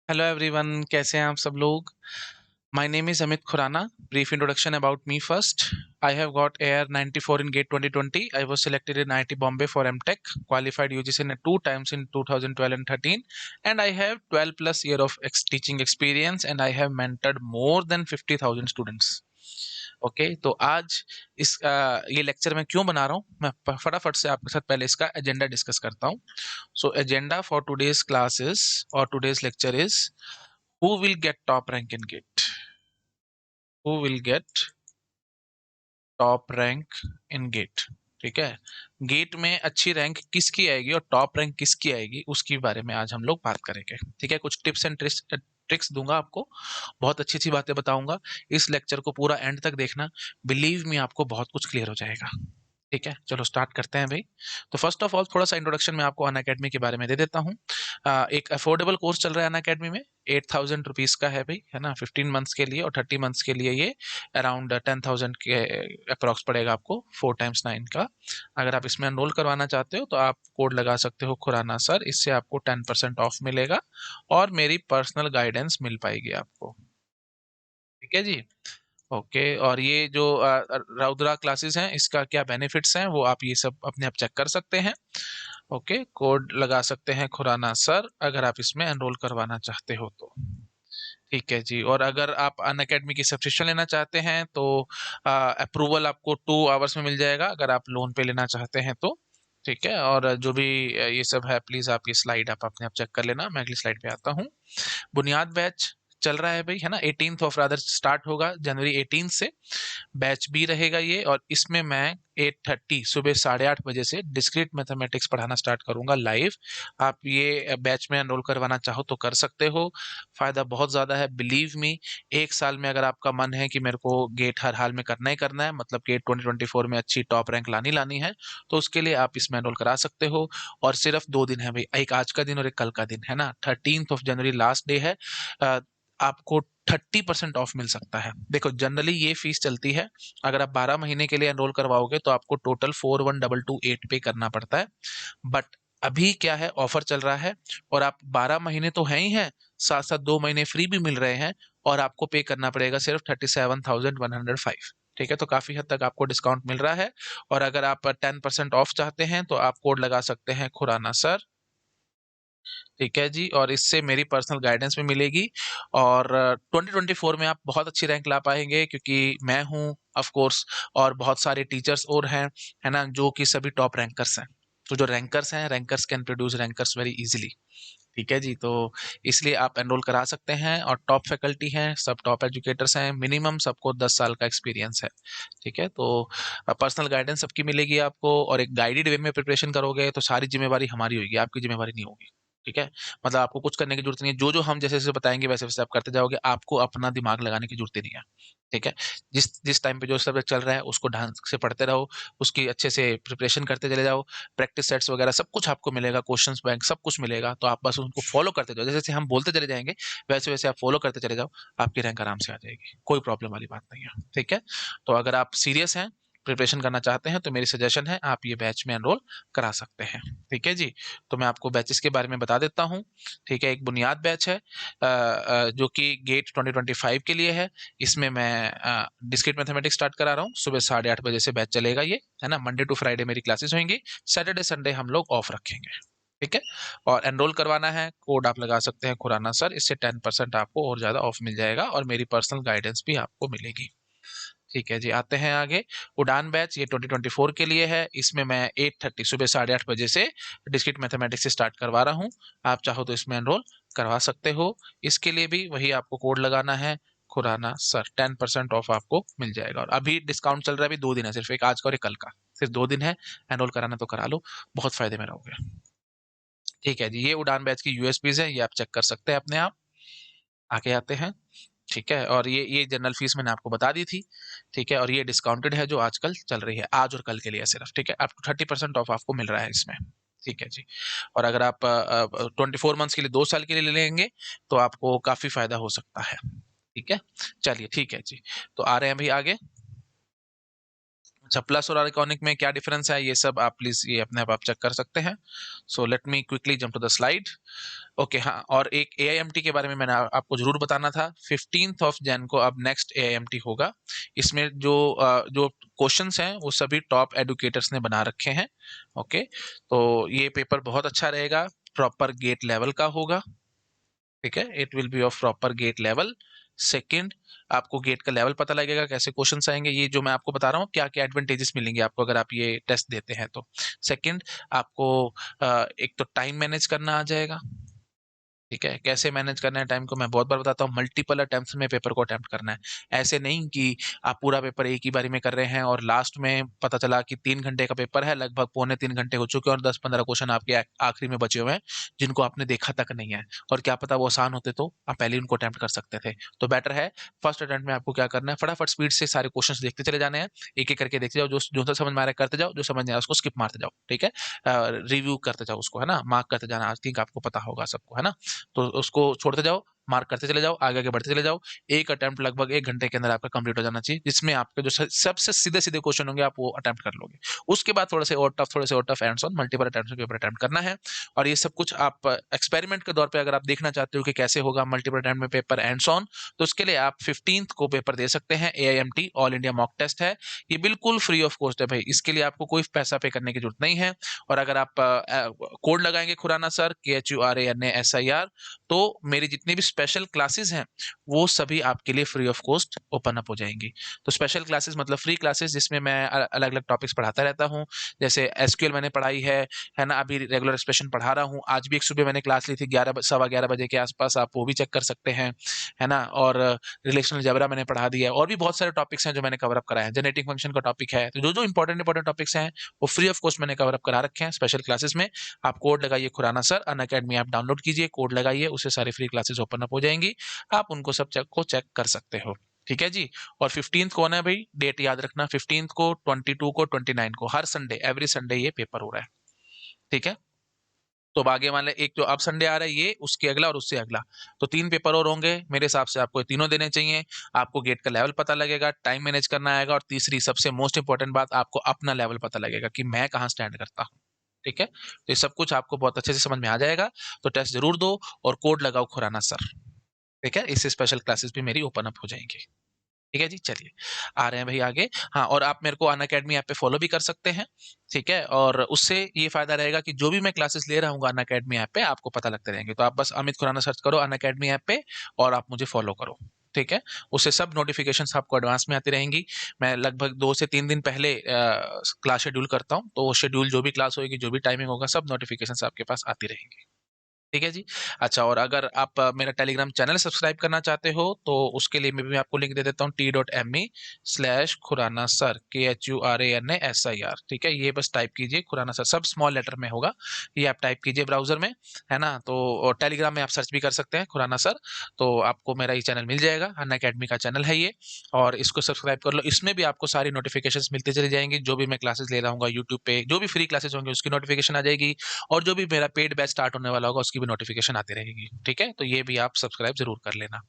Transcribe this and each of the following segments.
Hello everyone, कैसे हैं आप सब लोग। My name is Amit Khurana. Brief introduction about me first. I have got AIR 94 in GATE 2020. I was selected in IIT Bombay for MTech, qualified UGC net 2 times in 2012 and 13, and I have 12 plus year of teaching experience, and I have mentored more than 50,000 students. Okay, तो आज ये lecture मैं क्यों बना रहा हूँ, मैं फटाफट से आपके साथ पहले इसका एजेंडा डिस्कस करता हूँ। सो एजेंडा फॉर टुडेज क्लासेस और today's lecture is who will get top rank in GATE? Who will get top rank in GATE? ठीक है, गेट में अच्छी रैंक किसकी आएगी और टॉप रैंक किसकी आएगी उसके बारे में आज हम लोग बात करेंगे। ठीक है, कुछ टिप्स एंड ट्रिक्स दूंगा आपको, बहुत अच्छी अच्छी बातें बताऊंगा। इस लेक्चर को पूरा एंड तक देखना, बिलीव मी आपको बहुत कुछ क्लियर हो जाएगा। ठीक है, चलो स्टार्ट करते हैं भाई। तो फर्स्ट ऑफ ऑल थोड़ा सा इंट्रोडक्शन मैं आपको अनअकैडमी के बारे में दे देता हूँ। एक अफोर्डेबल कोर्स चल रहा है अनअकैडमी में, 8,000 रुपीज़ का है भाई, है ना। 15 मंथ्स के लिए और 30 मंथ्स के लिए ये अराउंड 10,000 के अप्रॉक्स पड़ेगा आपको, 4 times 9 का। अगर आप इसमें एनरोल करवाना चाहते हो तो आप कोड लगा सकते हो खुराना सर, इससे आपको 10% ऑफ मिलेगा और मेरी पर्सनल गाइडेंस मिल पाएगी आपको। ठीक है जी, ओके। और ये जो रौद्रा क्लासेस हैं, इसका क्या बेनिफिट्स हैं वो आप ये सब अपने आप चेक कर सकते हैं। ओके, कोड लगा सकते हैं खुराना सर अगर आप इसमें एनरोल करवाना चाहते हो तो। ठीक है जी, और अगर आप अनअकैडमी की सब्सक्रिप्शन लेना चाहते हैं तो अप्रूवल आपको 2 आवर्स में मिल जाएगा अगर आप लोन पे लेना चाहते हैं तो। ठीक है, और जो भी ये सब है प्लीज आप ये स्लाइड आप अपने आप चेक कर लेना। मैं अगली स्लाइड पे आता हूँ। बुनियाद बैच चल रहा है भाई, है ना। 18th ऑफ रादर स्टार्ट होगा, जनवरी 18 से बैच बी रहेगा ये। और इसमें मैं 8:30 सुबह 8:30 बजे से डिस्क्रीट मैथमेटिक्स पढ़ाना स्टार्ट करूंगा लाइव। आप ये बैच में एनरोल करवाना चाहो तो कर सकते हो, फायदा बहुत ज्यादा है, बिलीव मी। एक साल में अगर आपका मन है कि मेरे को गेट हर हाल में करना ही करना है, मतलब गेट 2024 में अच्छी टॉप रैंक लानी लानी है, तो उसके लिए आप इसमें एनरोल करा सकते हो। और सिर्फ 2 दिन है भाई, एक आज का दिन और एक कल का दिन, है ना। 13th of January last day है। आपको 30% ऑफ मिल सकता है। देखो जनरली ये फीस चलती है, अगर आप 12 महीने के लिए एनरोल करवाओगे तो आपको टोटल 41,228 पे करना पड़ता है। बट अभी क्या है, ऑफर चल रहा है और आप 12 महीने तो हैं ही हैं, साथ साथ 2 महीने फ्री भी मिल रहे हैं और आपको पे करना पड़ेगा सिर्फ 37,105। ठीक है, तो काफी हद तक आपको डिस्काउंट मिल रहा है। और अगर आप 10% ऑफ चाहते हैं तो आप कोड लगा सकते हैं खुराना सर। ठीक है जी, और इससे मेरी पर्सनल गाइडेंस भी मिलेगी और 2024 में आप बहुत अच्छी रैंक ला पाएंगे क्योंकि मैं हूँ ऑफ कोर्स, और बहुत सारे टीचर्स और हैं, है ना, जो कि सभी टॉप रैंकर्स हैं। तो जो रैंकर्स हैं, rankers can produce rankers very easily. ठीक है जी, तो इसलिए आप एनरोल करा सकते हैं। और टॉप फैकल्टी हैं, सब टॉप एजुकेटर्स हैं, मिनिमम सबको 10 साल का एक्सपीरियंस है। ठीक है, तो पर्सनल गाइडेंस सबकी मिलेगी आपको, और एक गाइडेड वे में प्रिपरेशन करोगे तो सारी जिम्मेवारी हमारी होगी, आपकी जिम्मेवारी नहीं होगी। ठीक है, मतलब आपको कुछ करने की जरूरत नहीं है, जो जो हम जैसे जैसे बताएंगे वैसे वैसे आप करते जाओगे, आपको अपना दिमाग लगाने की जरूरत ही नहीं है। ठीक है, जिस जिस टाइम पे जो सब्जेक्ट चल रहा है उसको ढंग से पढ़ते रहो, उसकी अच्छे से प्रिपरेशन करते चले जाओ। प्रैक्टिस सेट्स वगैरह सब कुछ आपको मिलेगा, क्वेश्चंस बैंक सब कुछ मिलेगा, तो आप बस उनको फॉलो करते जाओ, जैसे जैसे हम बोलते चले जाएंगे वैसे वैसे आप फॉलो करते चले जाओ, आपकी रैंक आराम से आ जाएगी, कोई प्रॉब्लम वाली बात नहीं है। ठीक है, तो अगर आप सीरियस हैं, प्रिपरेशन करना चाहते हैं, तो मेरी सजेशन है आप ये बैच में एनरोल करा सकते हैं। ठीक है जी, तो मैं आपको बैचेस के बारे में बता देता हूँ। ठीक है, एक बुनियाद बैच है जो कि गेट 2025 के लिए है। इसमें मैं डिस्क्रीट मैथमेटिक्स स्टार्ट करा रहा हूँ, सुबह 8:30 बजे से बैच चलेगा ये, है ना। मंडे टू फ्राइडे मेरी क्लासेस होंगी, सैटरडे संडे हम लोग ऑफ रखेंगे। ठीक है, और एनरोल करवाना है, कोड आप लगा सकते हैं खुराना सर, इससे 10% आपको और ज्यादा ऑफ मिल जाएगा और मेरी पर्सनल गाइडेंस भी आपको मिलेगी। ठीक है जी, आते हैं आगे। उड़ान बैच ये 2024 के लिए है, इसमें मैं 8:30 सुबह 8:30 बजे से डिस्क्रीट मैथमेटिक्स से स्टार्ट करवा रहा हूँ। आप चाहो तो इसमें एनरोल करवा सकते हो। इसके लिए भी वही आपको कोड लगाना है खुराना सर, 10% ऑफ आपको मिल जाएगा। और अभी डिस्काउंट चल रहा है, अभी 2 दिन है सिर्फ, एक आज का और एक कल का, सिर्फ 2 दिन है। एनरोल कराना तो करा लो, बहुत फायदे में रहोगे। ठीक है जी, ये उड़ान बैच की यूएसपीज है, ये आप चेक कर सकते हैं अपने आप। आगे आते हैं। ठीक है, और ये जनरल फीस मैंने आपको बता दी थी। ठीक है, और ये डिस्काउंटेड है जो आजकल चल रही है, आज और कल के लिए सिर्फ। ठीक है, अप टू 30% ऑफ आपको मिल रहा है इसमें। ठीक है जी, और अगर आप 24 मंथ्स के लिए, 2 साल के लिए लेंगे तो आपको काफी फायदा हो सकता है। ठीक है, चलिए ठीक है जी, तो आ रहे हैं भाई आगे। अच्छा, प्लस और आइकॉनिक में क्या डिफरेंस है, ये सब आप प्लीज ये अपने आप चेक कर सकते हैं। So let me quickly jump to the slide. Okay, हाँ, और एक एआईएमटी के बारे में मैंने आपको जरूर बताना था। 15 को अब नेक्स्ट एआईएमटी होगा। इसमें जो क्वेश्चंस हैं वो सभी टॉप एडुकेटर्स ने बना रखे हैं। ओके, तो ये पेपर बहुत अच्छा रहेगा, प्रॉपर गेट लेवल का होगा। ठीक है, it will be of proper GATE level. Second, आपको गेट का लेवल पता लगेगा, कैसे क्वेश्चंस आएंगे, ये जो मैं आपको बता रहा हूँ, क्या क्या एडवांटेजेस मिलेंगे आपको अगर आप ये टेस्ट देते हैं तो। सेकंड, आपको एक तो टाइम मैनेज करना आ जाएगा। ठीक है, कैसे मैनेज करना है टाइम को मैं बहुत बार बताता हूँ, मल्टीपल अटेम्प्ट्स में पेपर को अटेम्प्ट करना है। ऐसे नहीं कि आप पूरा पेपर एक ही बारी में कर रहे हैं और लास्ट में पता चला कि 3 घंटे का पेपर है, लगभग पौने 3 घंटे हो चुके हैं और 10-15 क्वेश्चन आपके आखिरी में बचे हुए हैं जिनको आपने देखा तक नहीं है, और क्या पता वो आसान होते तो आप पहले ही उनको अटेम्प्ट कर सकते थे। तो बेटर है फर्स्ट अटेम्प्ट में आपको क्या करना है, फटाफट स्पीड से सारे क्वेश्चन देखते चले जाने हैं, एक एक करके देखते जाओ, जो जो सा समझ में आ रहा है करते जाओ, जो समझ नहीं आ रहा है उसको स्किप मारते जाओ। ठीक है, रिव्यू करते जाओ उसको, है ना, मार्क करते जाना, आई थिंक आपको पता होगा सबको, है ना। तो उसको छोड़ते जाओ, मार्क करते चले जाओ, आगे आगे बढ़ते चले जाओ। एक अटेम्प्ट लगभग 1 घंटे के अंदर आपका कंप्लीट हो जाना चाहिए, जिसमें आपके जो सबसे सीधे सीधे क्वेश्चन होंगे आप वो अटेम्प्ट कर लोगे। उसके बाद थोड़े से और tough ends on multiple attempt में पेपर अटेम्प्ट करना है। और ये सब कुछ आप एक्सपेरिमेंट के दौर पे अगर आप देखना चाहते हो कि कैसे होगा मल्टीपल अटेम्प्ट में पेपर एंड्स ऑन, तो उसके लिए आप 15 को पेपर दे सकते हैं। एआईएमटी ऑल इंडिया मॉक टेस्ट है, ये बिल्कुल फ्री ऑफ कॉस्ट है भाई, इसके लिए आपको कोई पैसा पे करने की जरूरत नहीं है। और अगर आप कोड लगाएंगे खुराना सर, KHURANASIR, तो मेरी जितनी भी स्पेशल क्लासेस हैं वो सभी आपके लिए free of cost open up हो जाएंगी। तो स्पेशल क्लासेस मतलब फ्री क्लासेस जिसमें मैं अलग अलग टॉपिक्स पढ़ाता रहता हूँ। जैसे एसक्यूएल मैंने पढ़ाई है ना, अभी रेगुलर एक्सप्रेशन पढ़ा रहा हूँ, आज भी एक सुबह मैंने क्लास ली थी 11 सवा 11 बजे के आसपास, आप वो भी चेक कर सकते हैं, है ना। और रिलेशनल जबरा मैंने पढ़ा दिया है, और भी बहुत सारे टॉपिक्स हैं जो मैंने कवर अप कराए हैं, जेनेटिक फंक्शन का टॉपिक है। तो जो जो इंपॉर्टेंट टॉपिक्स हैं वो फ्री ऑफ कॉस्ट मैंने कवर अप करा रखे हैं स्पेशल क्लासेस में। आप कोड लगाइए Khurana sir, Unacademy app download कीजिए, कोड लगाइए, उससे सारी फ्री क्लासेस ओपन अप हो जाएंगी, आप उनको सब चेक कर सकते हो। ठीक है जी। और 15 को है भाई, डेट याद रखना, 15 को, 22 को, 29 को, हर संडे, एवरी संडे ये पेपर हो रहा है। ठीक है, तो अब आगे वाले एक जो अब संडे आ रहा है ये, उसके अगला और उससे अगला, तो 3 पेपर और होंगे मेरे हिसाब से, आपको ये तीनों देने चाहिए। आपको गेट का लेवल पता लगेगा, टाइम मैनेज करना आएगा, और तीसरी सबसे मोस्ट इंपॉर्टेंट बात, आपको अपना लेवल पता लगेगा कि मैं कहाँ स्टैंड करता हूँ। ठीक है, तो ये सब कुछ आपको बहुत अच्छे से समझ में आ जाएगा। तो टेस्ट जरूर दो और कोड लगाओ खुराना सर। ठीक है, इससे स्पेशल क्लासेस भी मेरी ओपन अप हो जाएंगी। ठीक है जी, चलिए आ रहे हैं भाई आगे। हाँ, और आप मेरे को अनअकैडमी ऐप पे फॉलो भी कर सकते हैं। ठीक है, और उससे ये फायदा रहेगा कि जो भी मैं क्लासेस ले रहा हूँ अनअकैडमी ऐप पे आपको पता लगते रहेंगे। तो आप बस अमित खुराना सर्च करो अनअकैडमी ऐप पे और आप मुझे फॉलो करो। ठीक है, उससे सब नोटिफिकेशंस आपको एडवांस में आती रहेंगी। मैं लगभग 2 से 3 दिन पहले क्लास शेड्यूल करता हूँ, तो शेड्यूल जो भी क्लास होगी, जो भी टाइमिंग होगा, सब नोटिफिकेशंस आपके पास आती रहेंगी। ठीक है जी। अच्छा, और अगर आप मेरा टेलीग्राम चैनल सब्सक्राइब करना चाहते हो तो उसके लिए मैं आपको लिंक दे देता हूँ, t.me/खुराना सर, KHURANASIR। ठीक है, ये बस टाइप कीजिए खुराना सर, सब स्मॉल लेटर में होगा, ये आप टाइप कीजिए ब्राउजर में, है ना। तो और टेलीग्राम में आप सर्च भी कर सकते हैं खुराना सर, तो आपको मेरा ये चैनल मिल जाएगा, अन अकेडमी का चैनल है ये, और इसको सब्सक्राइब कर लो। इसमें भी आपको सारी नोटिफिकेशंस मिलती चली जाएंगी, जो भी मैं क्लासेस ले रहा हूँ यूट्यूब पे, जो भी फ्री क्लासेस होंगे उसकी नोटिफिकेशन आ जाएगी, और जो भी मेरा पेड बैच स्टार्ट होने वाला होगा उसकी भी नोटिफिकेशन आती रहेगी। ठीक है, तो ये भी आप सब्सक्राइब जरूर कर लेना।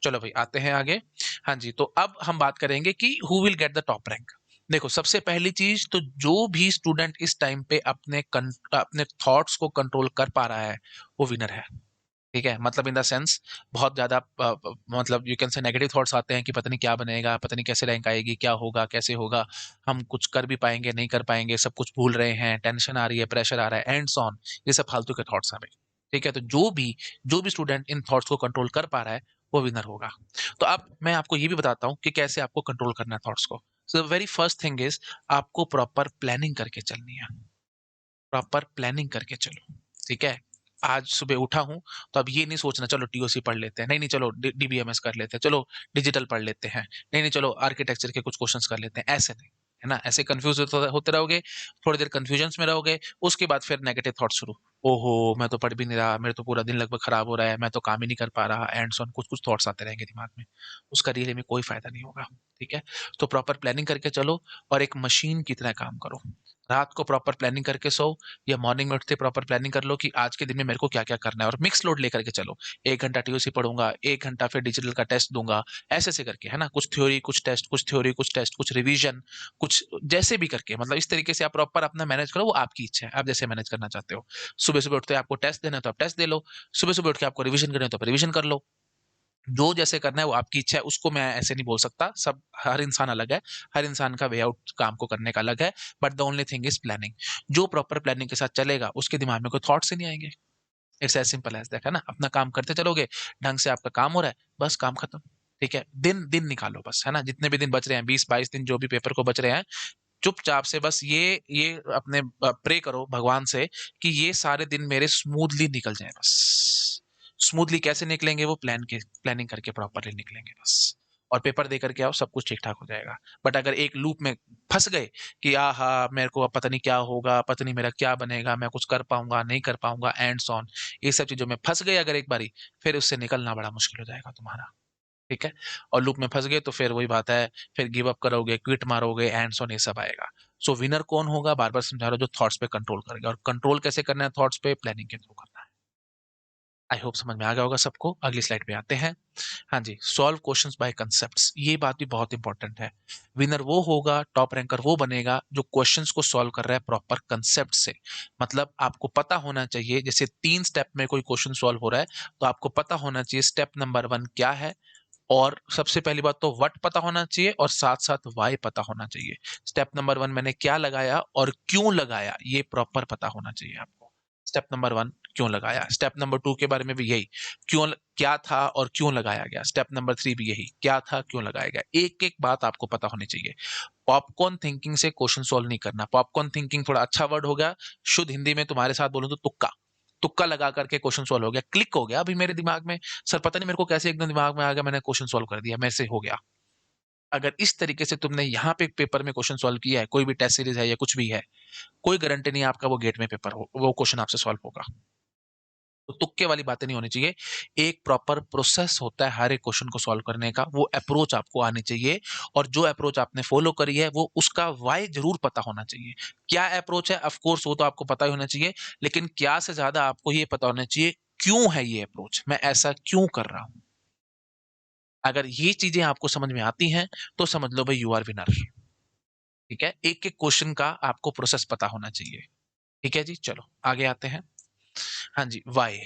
चलो भाई आते हैं आगे। हाँ जी, तो अब हम बात करेंगे कि who will get the top rank. देखो, सबसे पहली चीज तो, जो भी स्टूडेंट इस टाइम पे अपने थॉट्स को कंट्रोल कर पा रहा है वो विनर है। ठीक है, मतलब इन द सेंस, बहुत ज्यादा मतलब you can say negative thoughts आते हैं कि पता नहीं क्या बनेगा, पता नहीं कैसे रैंक आएगी, क्या होगा, कैसे होगा, हम कुछ कर भी पाएंगे नहीं कर पाएंगे, सब कुछ भूल रहे हैं, टेंशन आ रही है, प्रेशर आ रहा है, एंड सो ऑन, ये सब फालतू के थॉट्स हैं भाई। ठीक है, तो जो भी स्टूडेंट इन थॉट्स को कंट्रोल कर पा रहा है वो विनर होगा। तो अब मैं आपको ये भी बताता हूँ कि कैसे आपको कंट्रोल करना है थॉट्स को। So very first thing is, आपको प्रॉपर प्लानिंग करके चलनी है, प्रॉपर प्लानिंग करके चलो। ठीक है, आज सुबह उठा हूं तो अब ये नहीं सोचना चलो टीओसी पढ़ लेते हैं, नहीं नहीं चलो डीबीएमएस कर लेते हैं, चलो डिजिटल पढ़ लेते हैं, नहीं नहीं चलो आर्किटेक्चर के कुछ क्वेश्चंस कर लेते हैं, ऐसे नहीं, है ना। ऐसे कंफ्यूज होते रहोगे, थोड़ी देर कंफ्यूजन्स में रहोगे, उसके बाद फिर नेगेटिव थॉट शुरू, ओहो मैं तो पढ़ भी नहीं रहा, मेरे तो पूरा दिन लगभग खराब हो रहा है, मैं तो काम ही नहीं कर पा रहा, एंड सो ऑन, कुछ कुछ थॉट्स आते रहेंगे दिमाग में, उसका रियली में कोई फायदा नहीं होगा। ठीक है, तो प्रॉपर प्लानिंग करके चलो और एक मशीन की तरह काम करो। रात को प्रॉपर प्लानिंग करके सो, या मॉर्निंग में उठते प्रॉपर प्लानिंग कर लो कि आज के दिन में मेरे को क्या क्या करना है, और मिक्स लोड लेकर के चलो। 1 घंटा TOC पढ़ूंगा, 1 घंटा फिर डिजिटल का टेस्ट दूंगा, ऐसे ऐसे करके, है ना, कुछ थ्योरी कुछ टेस्ट, कुछ थ्योरी कुछ टेस्ट, कुछ रिवीजन, कुछ जैसे भी करके, मतलब इस तरीके से आप प्रॉपर अपना मैनेज करो। वो आपकी इच्छा है, आप जैसे मैनेज करना चाहते हो। सुबह सुबह उठते आपको टेस्ट देना है तो आप टेस्ट दे लो, सुबह सुबह उठ के आपको रिवीजन करना है तो आप रिवीजन कर लो। जो जैसे करना है वो आपकी इच्छा है, उसको मैं ऐसे नहीं बोल सकता। सब, हर इंसान अलग है, हर इंसान का वे आउट काम को करने का अलग है। But the only thing is planning. जो प्रॉपर प्लानिंग के साथ चलेगा उसके दिमाग में कोई थॉट्स ही नहीं आएंगे। It's as simple as that, है ना। अपना काम करते चलोगे, ढंग से आपका काम हो रहा है, बस काम खत्म। ठीक है, दिन दिन निकालो बस, है ना, जितने भी दिन बच रहे हैं, 20-22 दिन जो भी पेपर को बच रहे हैं, चुपचाप से बस ये अपने प्रे करो भगवान से कि ये सारे दिन मेरे स्मूथली निकल जाए बस। स्मूथली कैसे निकलेंगे, वो प्लानिंग करके प्रॉपरली निकलेंगे बस। और पेपर दे करके आओ, सब कुछ ठीक ठाक हो जाएगा। बट अगर एक लूप में फंस गए कि आहा मेरे को अब पता नहीं क्या होगा, पता नहीं मेरा क्या बनेगा, मैं कुछ कर पाऊंगा नहीं कर पाऊंगा, एंड सॉन, ये सब चीजों में फंस गए अगर एक बारी, फिर उससे निकलना बड़ा मुश्किल हो जाएगा तुम्हारा। ठीक है। और लूप में फंस गए तो फिर वही बात है, फिर गिव अप करोगे, क्विट मारोगे, एंड सो ये सब आएगा। सो विनर कौन होगा, बार बार समझा रहा हूं, जो थॉट्स पे कंट्रोल करेगा। और कंट्रोल कैसे करना है थॉट्स पे, प्लानिंग के थ्रू करना है। आई होप समझ में आ गया होगा सबको। अगली स्लाइड पे आते हैं। हाँ जी, सॉल्व क्वेश्चंस बाय कंसेप्ट्स, ये बात भी बहुत इंपॉर्टेंट है। विनर वो होगा, टॉप रैंकर वो बनेगा जो क्वेश्चंस को सॉल्व कर रहा है प्रॉपर कंसेप्ट से। मतलब आपको पता होना चाहिए, जैसे 3 स्टेप में कोई क्वेश्चन सॉल्व हो रहा है, तो आपको पता होना चाहिए स्टेप नंबर 1 क्या है। और सबसे पहली बात तो व्हाट पता होना चाहिए, और साथ साथ व्हाई पता होना चाहिए। स्टेप नंबर 1 मैंने क्या लगाया और क्यों लगाया, ये प्रॉपर पता होना चाहिए आपको। स्टेप नंबर 1 क्यों लगाया। स्टेप नंबर 2 के बारे में भी यही, क्यों, क्या था और क्यों लगाया गया। स्टेप नंबर 3 भी यही, क्या था क्यों लगाया गया। एक एक बात आपको पता होनी चाहिए। पॉपकॉर्न थिंकिंग से क्वेश्चन सॉल्व नहीं करना। पॉपकॉर्न थिंकिंग थोड़ा अच्छा वर्ड हो गया, शुद्ध हिंदी में तुम्हारे साथ बोलूं तो तुक्का। तुक्का लगा करके क्वेश्चन सॉल्व हो गया, क्लिक हो गया अभी मेरे दिमाग में, सर पता नहीं मेरे को कैसे एकदम दिमाग में आ गया, मैंने क्वेश्चन सॉल्व कर दिया, मेरे से हो गया। अगर इस तरीके से तुमने यहाँ पे पेपर में क्वेश्चन सॉल्व किया है, कोई भी टेस्ट सीरीज है या कुछ भी है, कोई गारंटी नहीं है आपका वो गेट में पेपर हो, वो क्वेश्चन आपसे सॉल्व होगा। तो तुक्के वाली बातें नहीं होनी चाहिए। एक प्रॉपर प्रोसेस होता है हर एक क्वेश्चन को सॉल्व करने का, वो अप्रोच आपको आनी चाहिए। और जो अप्रोच आपने फॉलो करी है, वो उसका वाई जरूर पता होना चाहिए। क्या अप्रोच है, ऑफ कोर्स वो तो आपको पता ही होना चाहिए, लेकिन क्या से ज्यादा आपको ये पता होना चाहिए क्यों है ये अप्रोच, मैं ऐसा क्यों कर रहा हूं। अगर ये चीजें आपको समझ में आती हैं, तो समझ लो भाई यू आर विनर। ठीक है, एक एक क्वेश्चन का आपको प्रोसेस पता होना चाहिए। ठीक है जी, चलो आगे आते हैं। हाँ जी, वाई,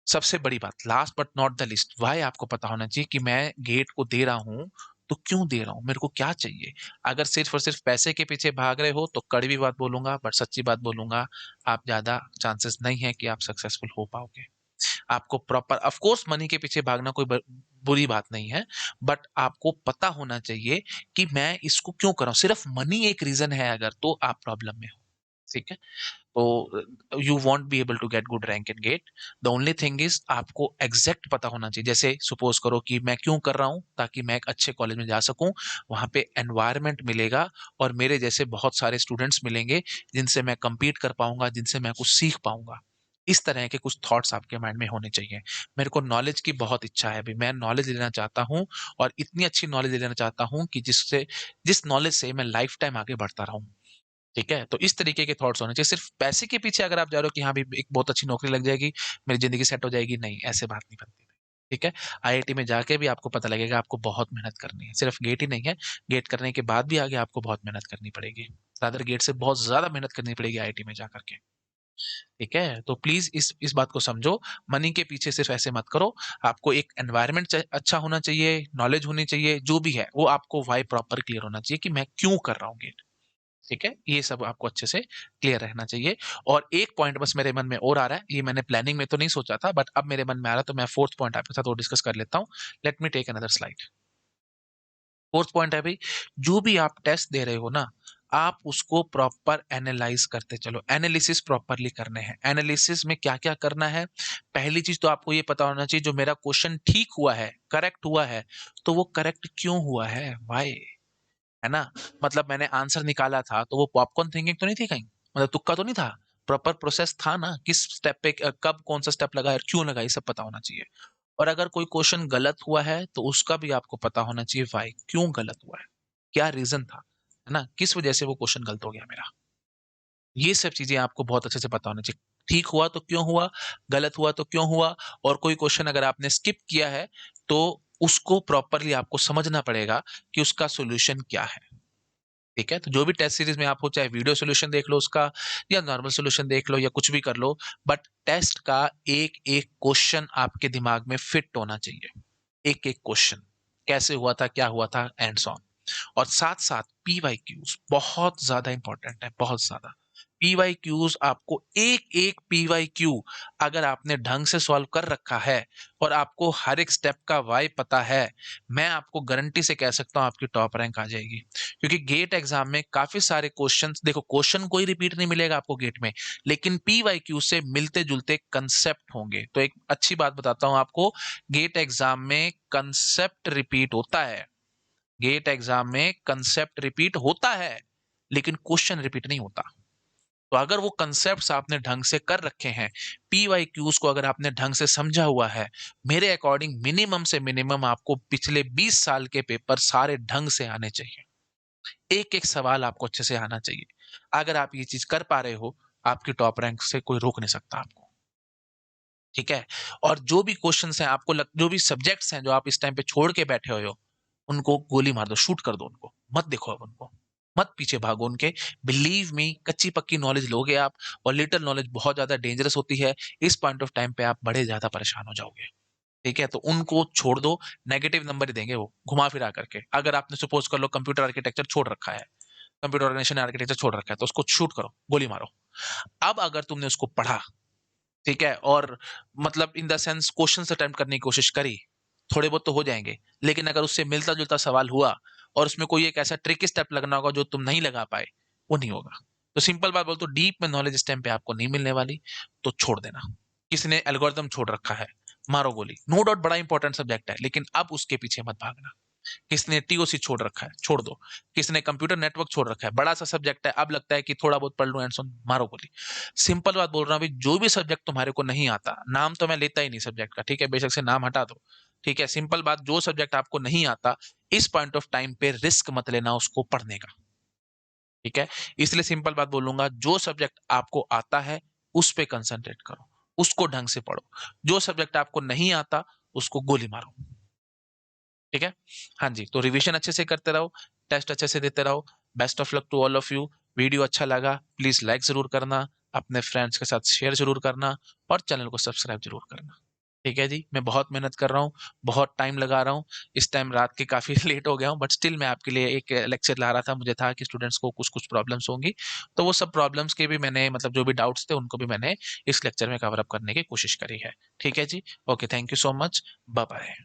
सबसे बड़ी बात, last but not the list, why आपको पता होना चाहिए कि मैं गेट को दे रहा हूं तो क्यों दे रहा हूं, मेरे को क्या चाहिए। अगर सिर्फ और सिर्फ पैसे के पीछे भाग रहे हो तो कड़वी बात बोलूंगा, बट सच्ची बात बोलूंगा, आप ज्यादा चांसेस नहीं है कि आप सक्सेसफुल हो पाओगे। आपको प्रॉपर, ऑफ कोर्स मनी के पीछे भागना कोई बुरी बात नहीं है, बट आपको पता होना चाहिए कि मैं इसको क्यों कर रहा हूं। सिर्फ मनी एक रीजन है अगर, तो आप प्रॉब्लम में हो। ठीक है। तो you won't be able to get good rank in GATE. The only thing is आपको एग्जैक्ट पता होना चाहिए। जैसे सपोज करो कि मैं क्यों कर रहा हूं, ताकि मैं एक अच्छे कॉलेज में जा सकूं, वहां पे एनवायरनमेंट मिलेगा, और मेरे जैसे बहुत सारे स्टूडेंट्स मिलेंगे जिनसे मैं compete कर पाऊंगा, जिनसे मैं कुछ सीख पाऊंगा। इस तरह के कुछ थॉट्स आपके माइंड में होने चाहिए। मेरे को नॉलेज की बहुत इच्छा है, अभी मैं नॉलेज लेना चाहता हूँ, और इतनी अच्छी नॉलेज लेना चाहता हूँ कि जिससे, जिस नॉलेज से मैं लाइफ टाइम आगे बढ़ता रहूं। ठीक है, तो इस तरीके के थॉट्स होने चाहिए। सिर्फ पैसे के पीछे अगर आप जा रहे हो कि हाँ भी एक बहुत अच्छी नौकरी लग जाएगी, मेरी जिंदगी सेट हो जाएगी, नहीं, ऐसे बात नहीं बनती। ठीक है। IIT में जाके भी आपको पता लगेगा आपको बहुत मेहनत करनी है, सिर्फ गेट ही नहीं है, गेट करने के बाद भी आगे आपको बहुत मेहनत करनी पड़ेगी। रादर गेट से बहुत ज्यादा मेहनत करनी पड़ेगी IIT में जाकर के। ठीक है, तो प्लीज इस बात को समझो। मनी के पीछे सिर्फ ऐसे मत करो। आपको एक एनवायरनमेंट अच्छा होना चाहिए, नॉलेज होनी चाहिए, जो भी है वो आपको वाई प्रॉपर क्लियर होना चाहिए कि मैं क्यों कर रहा हूँ गेट। ठीक है, ये सब आपको अच्छे से क्लियर रहना चाहिए। और एक पॉइंट बस मेरे मन में और आ रहा है, ये मैंने प्लानिंग में तो नहीं सोचा था, बट अब मेरे मन में आ रहा है, तो मैं फोर्थ पॉइंट आपके साथ और डिस्कस कर लेता हूँ। Let me take another slide. Fourth point है भाई, जो भी आप टेस्ट दे रहे हो ना, आप उसको प्रॉपर एनालाइज करते चलो। एनालिसिस प्रॉपरली करने हैं। एनालिसिस में क्या क्या करना है, पहली चीज तो आपको ये पता होना चाहिए, जो मेरा क्वेश्चन ठीक हुआ है, करेक्ट हुआ है, तो वो करेक्ट क्यों हुआ है, वाई, है ना। मतलब मैंने आंसर निकाला था तो वो पॉपकॉर्न थिंकिंग तो नहीं थी कहीं, मतलब तुक्का तो नहीं था, प्रॉपर प्रोसेस था ना, किस स्टेप पे कब कौन सा स्टेप लगा और क्यों लगा, ये सब पता होना चाहिए। और अगर कोई क्वेश्चन गलत हुआ है तो उसका भी आपको पता होना चाहिए, वाई, क्यों गलत हुआ है, क्या रीजन था, है ना, किस वजह से वो क्वेश्चन गलत हो गया मेरा। ये सब चीजें आपको बहुत अच्छे से पता होनी चाहिए। ठीक हुआ तो क्यों हुआ, गलत हुआ तो क्यों हुआ, और कोई क्वेश्चन अगर आपने स्किप किया है तो उसको प्रॉपरली आपको समझना पड़ेगा कि उसका सॉल्यूशन क्या है। ठीक है, तो जो भी टेस्ट सीरीज में आप हो, चाहे वीडियो सॉल्यूशन देख लो उसका, या नॉर्मल सॉल्यूशन देख लो, या कुछ भी कर लो, बट टेस्ट का एक एक क्वेश्चन आपके दिमाग में फिट होना चाहिए। एक एक क्वेश्चन कैसे हुआ था, क्या हुआ था, एंड सो ऑन। और साथ साथ पी वाई क्यूज बहुत ज्यादा इंपॉर्टेंट है, बहुत ज्यादा। पी वाई क्यूज आपको एक एक पी वाई क्यू अगर आपने ढंग से सॉल्व कर रखा है और आपको हर एक स्टेप का वाई पता है, मैं आपको गारंटी से कह सकता हूं आपकी टॉप रैंक आ जाएगी। क्योंकि गेट एग्जाम में काफी सारे क्वेश्चंस, देखो क्वेश्चन कोई रिपीट नहीं मिलेगा आपको गेट में, लेकिन पी वाई क्यू से मिलते जुलते कंसेप्ट होंगे। तो एक अच्छी बात बताता हूं आपको, गेट एग्जाम में कंसेप्ट रिपीट होता है। गेट एग्जाम में कंसेप्ट रिपीट होता है, लेकिन क्वेश्चन रिपीट नहीं होता। तो अगर वो कंसेप्ट्स आपने ढंग से कर रखे हैं, पी वाई क्यूज को अगर आपने ढंग से समझा हुआ है, मेरे अकॉर्डिंग मिनिमम से मिनिमम आपको पिछले 20 साल के पेपर सारे ढंग से आने चाहिए। एक एक सवाल आपको अच्छे से आना चाहिए। अगर आप ये चीज कर पा रहे हो, आपकी टॉप रैंक से कोई रोक नहीं सकता आपको। ठीक है, और जो भी क्वेश्चंस हैं जो भी सब्जेक्ट्स हैं जो आप इस टाइम पे छोड़ के बैठे हुए हो, उनको गोली मार दो, शूट कर दो उनको, मत देखो अब उनको, मत पीछे भागो उनके। बिलीव मी, कच्ची पक्की नॉलेज लोगे आप, और लिटिल नॉलेज बहुत ज्यादा डेंजरस होती है। इस पॉइंट ऑफ टाइम पे आप बड़े ज्यादा परेशान हो जाओगे। ठीक है, तो उनको छोड़ दो, नेगेटिव नंबर ही देंगे वो घुमा फिरा करके। अगर आपने सपोज कर लो कंप्यूटर आर्किटेक्चर छोड़ रखा है, कंप्यूटर ऑर्गेनाइजेशन आर्किटेक्चर छोड़ रखा है, तो उसको शूट करो, गोली मारो। अब अगर तुमने उसको पढ़ा, ठीक है, और मतलब in the sense question attempt करने की कोशिश करी, थोड़े बहुत तो हो जाएंगे, लेकिन अगर उससे मिलता जुलता सवाल हुआ और उसमें कोई एक ऐसा ट्रिकी स्टेप लगना होगा जो तुम नहीं लगा पाए, वो नहीं होगा। तो सिंपल बात बोल, तो डीप में नॉलेज इस टाइम पे आपको नहीं मिलने वाली, तो छोड़ देना। किसी ने एल्गोरिथम छोड़ रखा है, मारो गोली, नो डाउट बड़ा इंपॉर्टेंट सब्जेक्ट है, लेकिन अब उसके पीछे मत भागना। किसने टीओसी छोड़ रखा है, छोड़ दो। किसने कंप्यूटर नेटवर्क छोड़ रखा है, बड़ा सा सब्जेक्ट है, अब लगता है कि थोड़ा बहुत पढ़ लूं एंड सुन, मारो गोली। सिंपल बात बोल रहा हूँ भाई, जो भी सब्जेक्ट तुम्हारे को नहीं आता, नाम तो मैं लेता ही नहीं सब्जेक्ट का, ठीक है, बेशक से नाम हटा दो। ठीक है, सिंपल बात, जो सब्जेक्ट आपको नहीं आता, इस पॉइंट ऑफ टाइम पे रिस्क मत लेना उसको पढ़ने का। ठीक है, इसलिए सिंपल बात बोलूंगा, जो सब्जेक्ट आपको आता है उस पे कंसंट्रेट करो, उसको ढंग से पढ़ो। जो सब्जेक्ट आपको नहीं आता, उसको गोली मारो। ठीक है, हाँ जी, तो रिवीजन अच्छे से करते रहो, टेस्ट अच्छे से देते रहो। Best of luck to all of you. Video अच्छा लगा, प्लीज लाइक जरूर करना, अपने फ्रेंड्स के साथ शेयर जरूर करना, और चैनल को सब्सक्राइब जरूर करना। ठीक है जी, मैं बहुत मेहनत कर रहा हूँ, बहुत टाइम लगा रहा हूँ। इस टाइम रात के काफी लेट हो गया हूँ, बट स्टिल मैं आपके लिए एक लेक्चर ला रहा था। मुझे था कि स्टूडेंट्स को कुछ कुछ प्रॉब्लम्स होंगी, तो वो सब प्रॉब्लम्स के भी मैंने, मतलब जो भी डाउट्स थे उनको भी मैंने इस लेक्चर में कवर अप करने की कोशिश करी है। ठीक है जी, okay, thank you so much, bye bye.